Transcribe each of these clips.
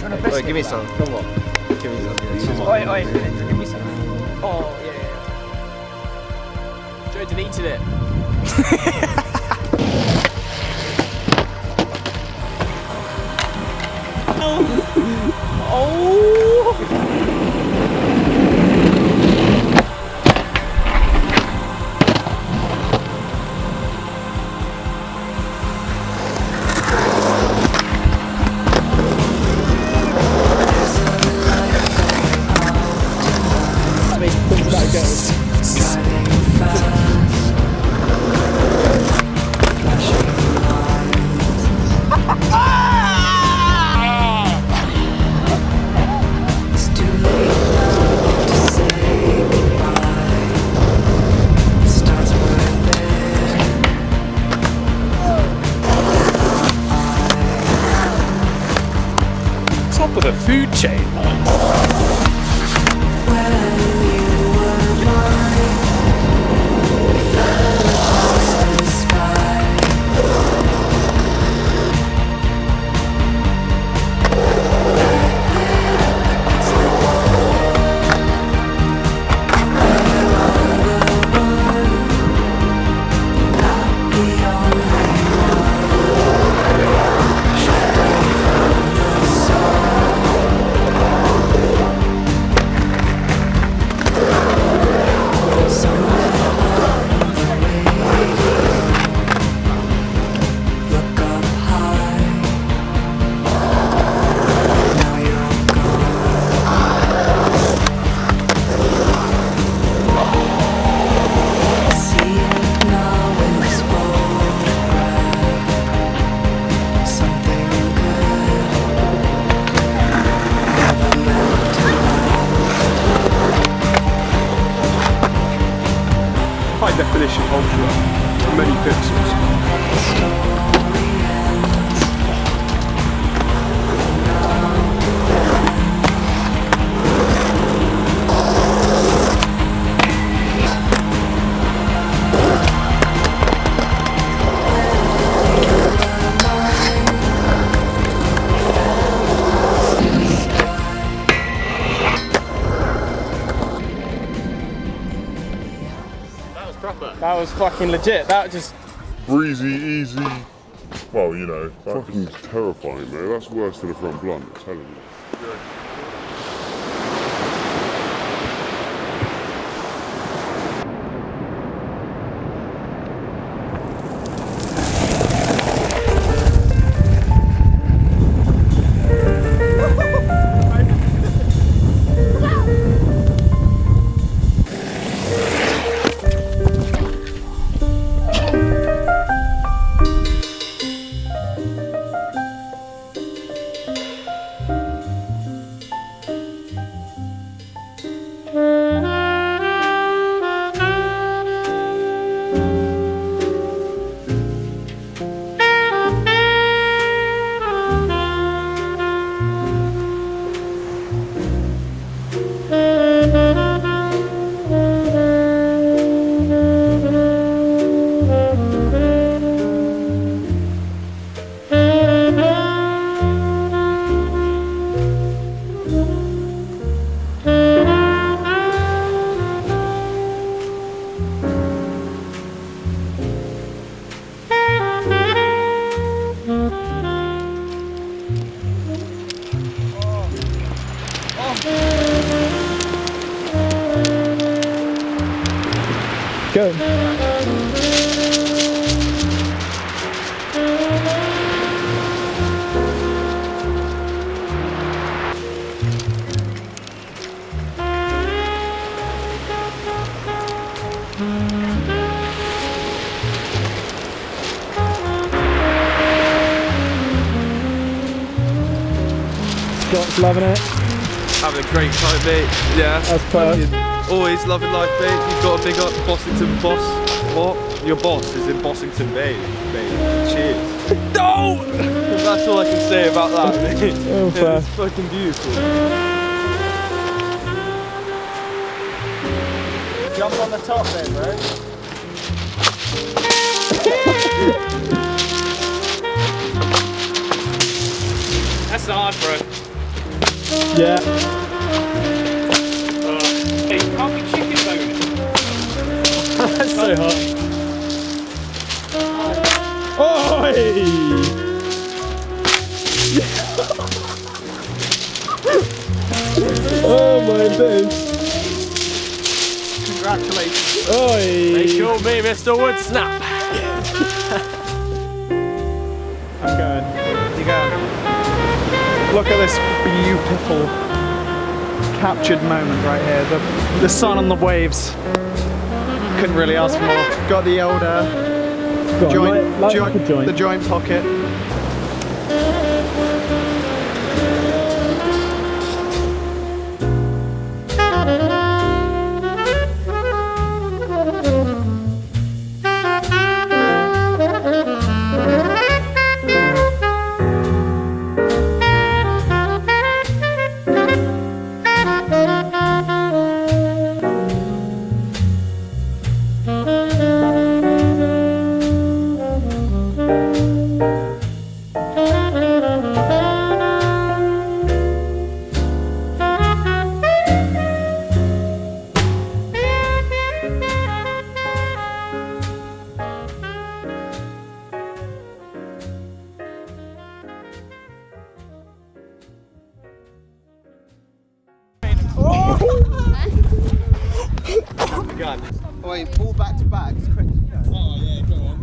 Wait, give me some. Come on. Give me some. Oi, give me some. Oh, yeah. Joe deleted it. Top of the food chain. High definition ultra, many pixels. That was fucking legit. That just breezy, easy. Well, you know, fucking terrifying, man. That's worse than a front blunt, I'm telling you. go. Scott's loving it. Having a great time, mate. Yeah. That's perfect. Always loving life, mate. You've got a big up Bossington boss. What? Your boss is in Bossington Bay, mate. Cheers. No! That's all I can say about that, mate. Oh, fair. It's fucking beautiful. Jump on the top there, bro. That's hard, bro. Yeah. Hey, you can't be chicken boning. That's so hot. Oi! Oh my days. Congratulations. Oi! They call me Mr. Woodsnap. I'm going. You go. Look at this beautiful captured moment right here. The sun on the waves. Couldn't really ask for more. Got the old Go on, joint, light up a joint. the joint pocket. Wait, pull back to back as quick as you can. Oh yeah, go on.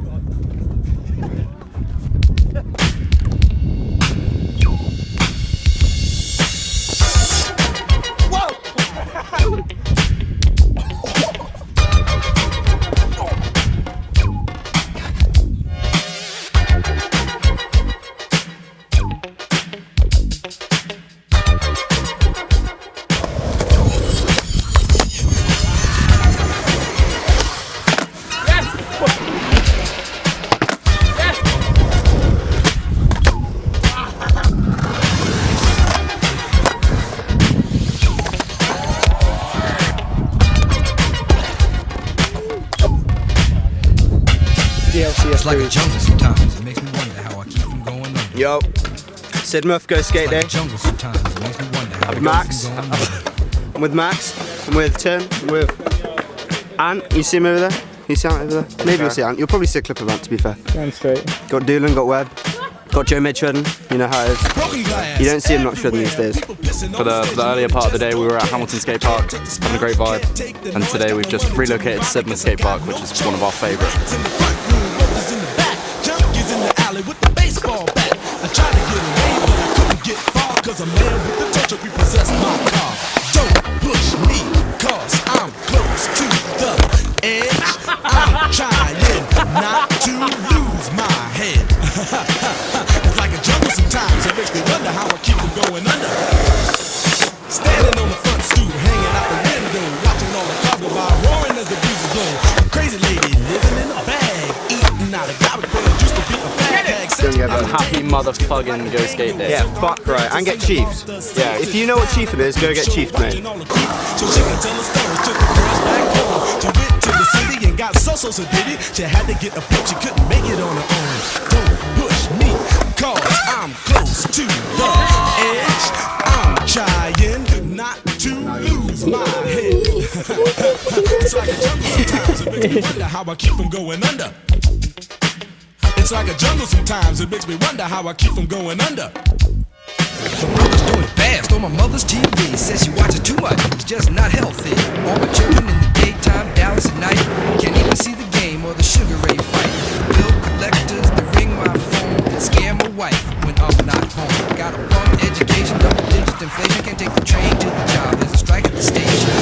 It's like a jungle sometimes. It makes me wonder how I keep from going under. Yo, Sidmouth, go skate day. Like a jungle sometimes. It makes me wonder how I keep Max. from going under. I'm with Max. I'm with Tim. I'm with Ant. You see him over there? You see Ant over there? Maybe you'll see Ant. You'll probably see a clip of Ant, to be fair. Going straight. Got Doolin, got Webb. Got Joe mid shredding. You know how it is. You don't see him not shredding these days. For the earlier part of the day, we were at Hamilton Skate Park, having a great vibe. And today we've just relocated to Sidmouth Skate Park, which is one of our favourites. With the baseball bat, I tried to get away, but I couldn't get far, cause a man with the touch repossessed my car. Don't push me, cause I'm close to the edge. I'm trying not to lose my head. It's like a jungle sometimes, it makes me wonder how I keep from going under. Standing on the front stoop, hanging out the window, watching all the cars go by, roaring as the breeze is blowing. Crazy lady living in a bag, eating out of garbage pail, used to be a fag. Happy motherfucking go skate day. Yeah, fuck right. And get chiefed. Yeah. If you know what chiefing is, go get chiefed, mate. So she can tell a story, took the girls back home. She went to the city and got so did it. She had to get a boat, she couldn't make it on her own. Don't push me, cause I'm close to the edge. I'm trying not to lose my head. It's like a jungle sometimes, it makes me wonder how I keep from going under. It's like a jungle sometimes, it makes me wonder how I keep from going under. My brother's doing fast on my mother's TV. Says she watches too much, it's just not healthy. All my children in the daytime, Dallas at night. Can't even see the game or the Sugar Ray fight. The bill collectors, they ring my phone and scare my wife when I'm not home. Got a bum education, double-digit inflation. Can't take the train to the job, there's a strike at the station.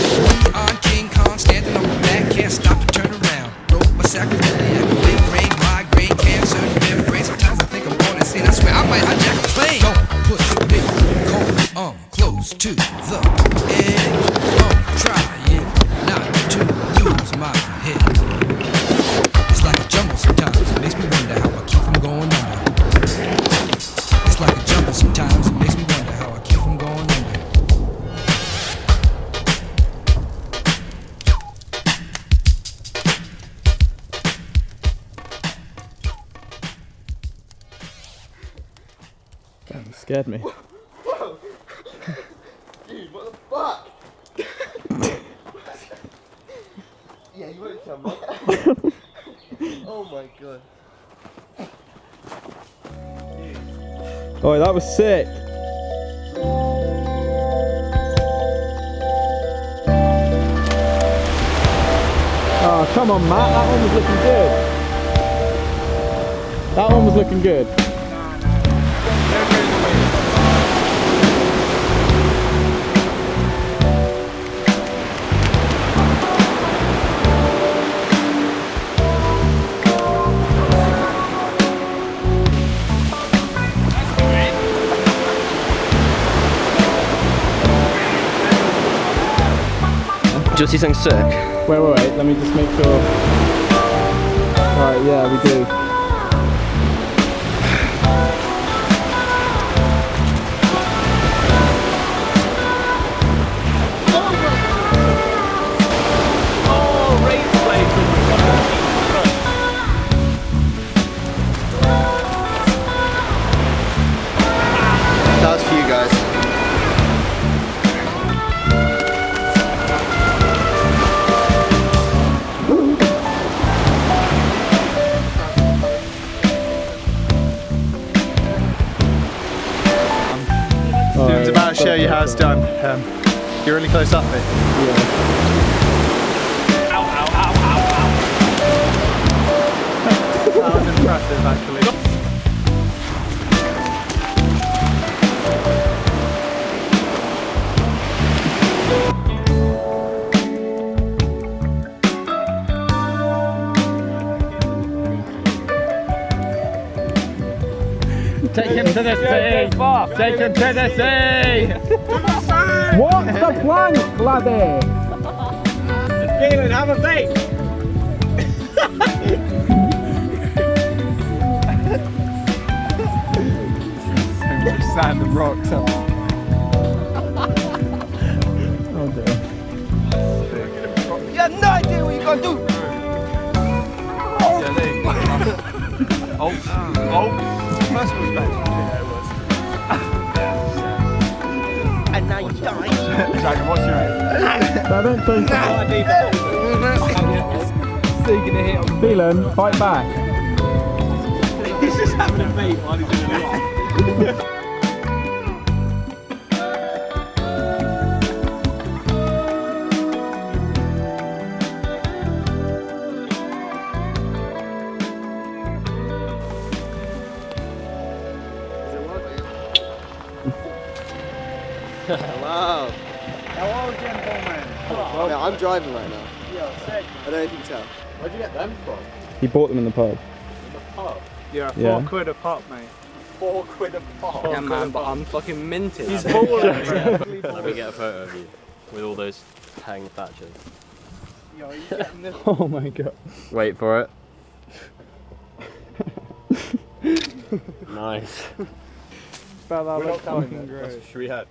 On King Kong, standing on my back, can't stop to turn around. Broke my sacroiliac, big brain, migraine, cancer, membrane. Sometimes I think I'm born insane. I swear I might hijack a plane. Don't push me, cause I'm close to the edge. I'm trying not to lose my head. It's like a jungle sometimes. It makes me wonder how I keep from going under. It's like a jungle sometimes. It makes me wonder how I keep from going under. Damn, it scared me. Yeah, you won't tell me. Oh my god. Oh, that was sick. Oh, come on, Matt. That one was looking good. That one was looking good. Do you see something sick? Wait, let me just make sure. Alright, yeah, we do. That was for you guys. It's about to show you how it's done. You're really close up, mate. Yeah. Ow, ow, ow, ow, ow. That was impressive, actually. Take him to the sea! Take him to the sea! What's the plan, laddie? Galen, have a vape! Sand and rocks up. Oh dear. You have no idea what you gotta do! First one was bad. Yeah, it was. And now you die. Dragon, what's your name? Phelan, fight back. He's just having a vape while he's doing it. Wow. Hello, gentlemen. Yeah, I'm driving right now. Yeah, sick. I don't know if you can tell. Where'd you get them from? He bought them in the pub. Yeah, Yeah. £4 a pop, mate. £4 a pop. Yeah, man, but I'm fucking minted. He's balling. Let me get a photo of you with all those hang thatchers. Yo, are you getting this? Oh my god. Wait for it. Nice. That We're looks not fucking great. Should we head?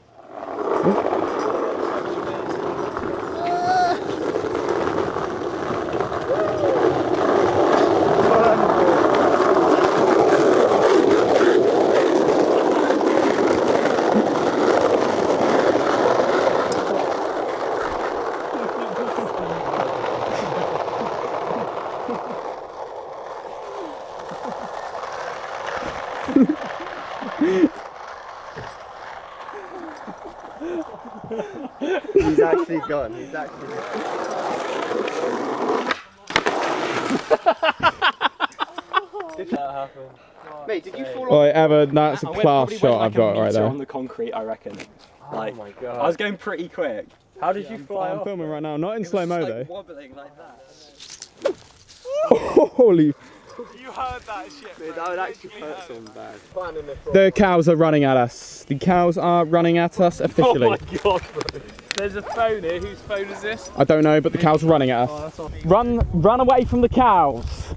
He's actually gone. He's actually gone. Did that happen? Mate, did you fall off? Oh, Evan, that's a I class probably shot went like I've got a right metre there. on the concrete, I reckon. Like, Oh my god. I was going pretty quick. How did you fly I'm off? filming right now, not in slow mo though. Wobbling like that. Holy. You heard that shit. Dude, that would actually hurt someone bad. The cows are running at us. The cows are running at us officially. Oh my god, bro. There's a phone here. Whose phone is this? I don't know, but the cows are running at us. Run away from the cows.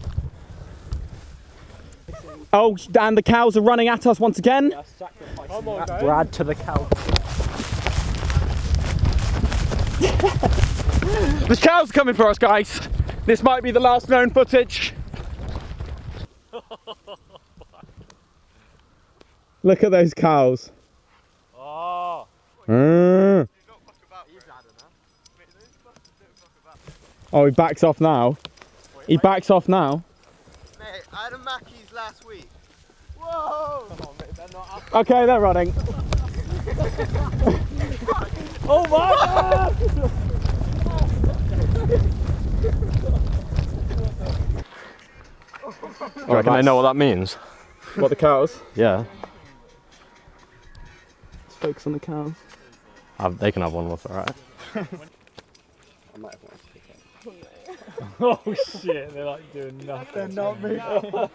Oh, and the cows are running at us once again. Come on, guys. Brad to the cow. The cows are coming for us, guys. This might be the last known footage. Look at those cows. Oh. Oh, he backs off now. He backs off now. Mate, I had a Mackey's last week. Whoa! Okay, they're running. Oh my God! I reckon they know what that means. What, the cows? Yeah. Let's focus on the cows. They can have one, that's alright. Oh shit, they're like doing nothing. They're not moving. Oh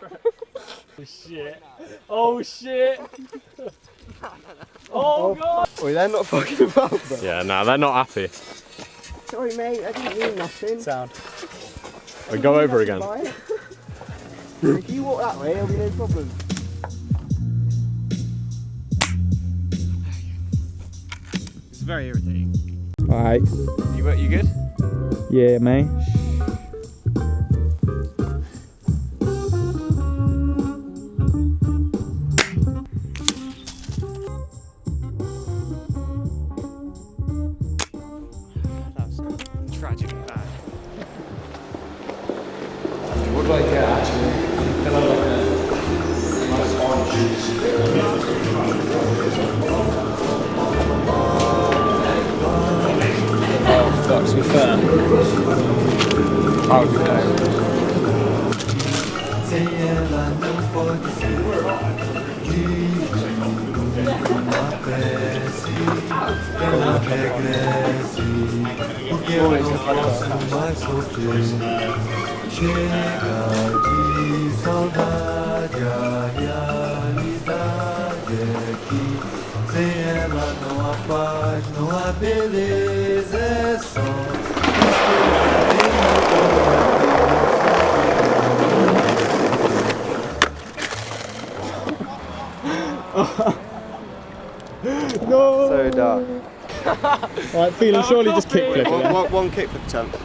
shit. Oh shit. Oh god. Wait, they're not fucking about that. Yeah, no, they're not happy. Sorry mate, I didn't mean nothing. Sound. We go over again. If you walk that way, there'll be no problem. It's very irritating. Alright. You good? Yeah, mate. That's tragically bad. What do I get actually? Kind of like a nice orange Oh fuck, to be fair. I would be there. Chega de saudade, a realidade é que sem ela não há paz, não há beleza, é só So dark. Right, feeling surely just kick flip it. One kickflip attempt.